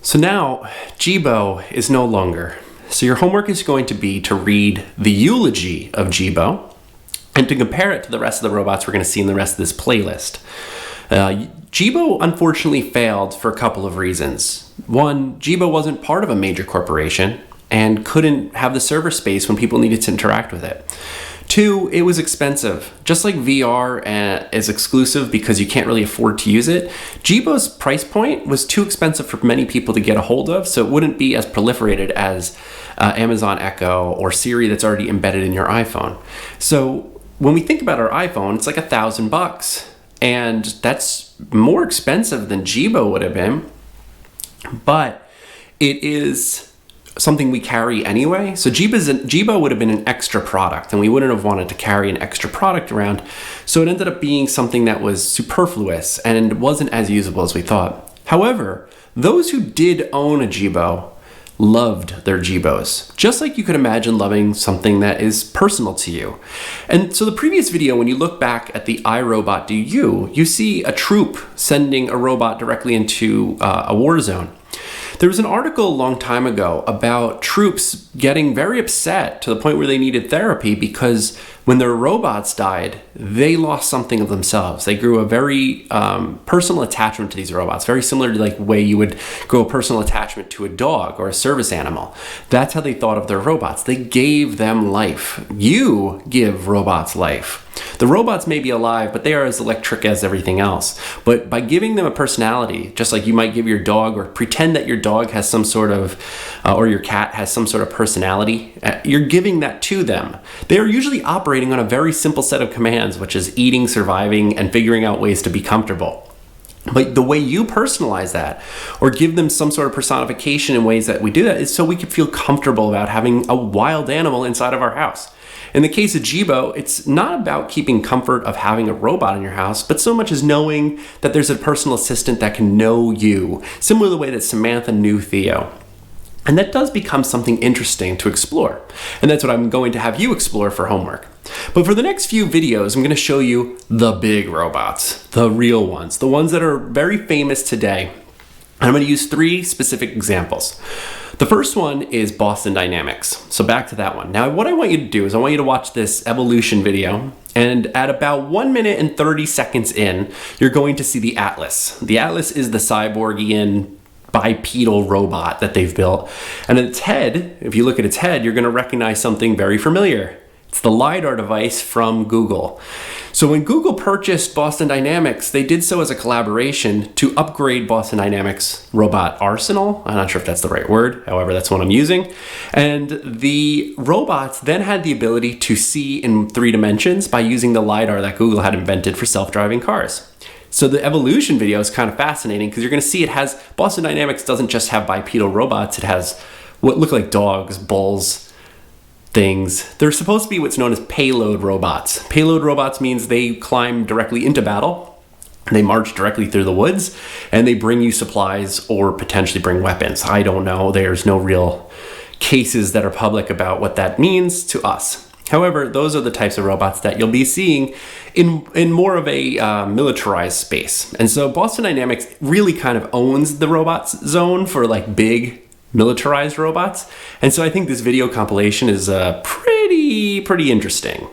So now, Jibo is no longer. So your homework is going to be to read the eulogy of Jibo and to compare it to the rest of the robots we're going to see in the rest of this playlist. Jibo unfortunately failed for a couple of reasons. One, Jibo wasn't part of a major corporation and couldn't have the server space when people needed to interact with it. Two, it was expensive. Just like VR is exclusive because you can't really afford to use it, Jibo's price point was too expensive for many people to get a hold of, so it wouldn't be as proliferated as Amazon Echo or Siri that's already embedded in your iPhone. So when we think about our iPhone, it's like $1,000, and that's more expensive than Jibo would have been, but it is something we carry anyway. So Jibo would have been an extra product, and we wouldn't have wanted to carry an extra product around. So it ended up being something that was superfluous and wasn't as usable as we thought. However, those who did own a Jibo loved their Jibos, just like you could imagine loving something that is personal to you. And so the previous video, when you look back at the iRobot Do You see a troop sending a robot directly into a war zone. There was an article a long time ago about troops getting very upset to the point where they needed therapy because when their robots died, they lost something of themselves. They grew a very personal attachment to these robots, very similar to like the way you would grow a personal attachment to a dog or a service animal. That's how they thought of their robots. They gave them life. You give robots life. The robots may be alive, but they are as electric as everything else. But by giving them a personality, just like you might give your dog or pretend that your dog has some sort of, or your cat has some sort of personality, you're giving that to them. They are usually operating on a very simple set of commands, which is eating, surviving, and figuring out ways to be comfortable. But the way you personalize that or give them some sort of personification in ways that we do that is so we can feel comfortable about having a wild animal inside of our house. In the case of Jibo, it's not about keeping comfort of having a robot in your house, but so much as knowing that there's a personal assistant that can know you, similar to the way that Samantha knew Theo. And that does become something interesting to explore. And that's what I'm going to have you explore for homework. But for the next few videos, I'm going to show you the big robots, the real ones, the ones that are very famous today. And I'm going to use 3 specific examples. The first one is Boston Dynamics. So back to that one. Now, what I want you to do is I want you to watch this evolution video, and at about 1 minute and 30 seconds in, you're going to see the Atlas. The Atlas is the cyborgian bipedal robot that they've built. And its head, if you look at its head, you're going to recognize something very familiar. It's the LiDAR device from Google. So when Google purchased Boston Dynamics, they did so as a collaboration to upgrade Boston Dynamics' robot arsenal. I'm not sure if that's the right word, however, that's what I'm using. And the robots then had the ability to see in 3 dimensions by using the LiDAR that Google had invented for self-driving cars. So the evolution video is kind of fascinating because you're going to see Boston Dynamics doesn't just have bipedal robots, it has what look like dogs, bulls, things. They're supposed to be what's known as payload robots. Payload robots means they climb directly into battle, they march directly through the woods, and they bring you supplies or potentially bring weapons. I don't know. There's no real cases that are public about what that means to us. However, those are the types of robots that you'll be seeing in more of a militarized space. And so Boston Dynamics really kind of owns the robots zone for like big militarized robots. And so I think this video compilation is pretty interesting.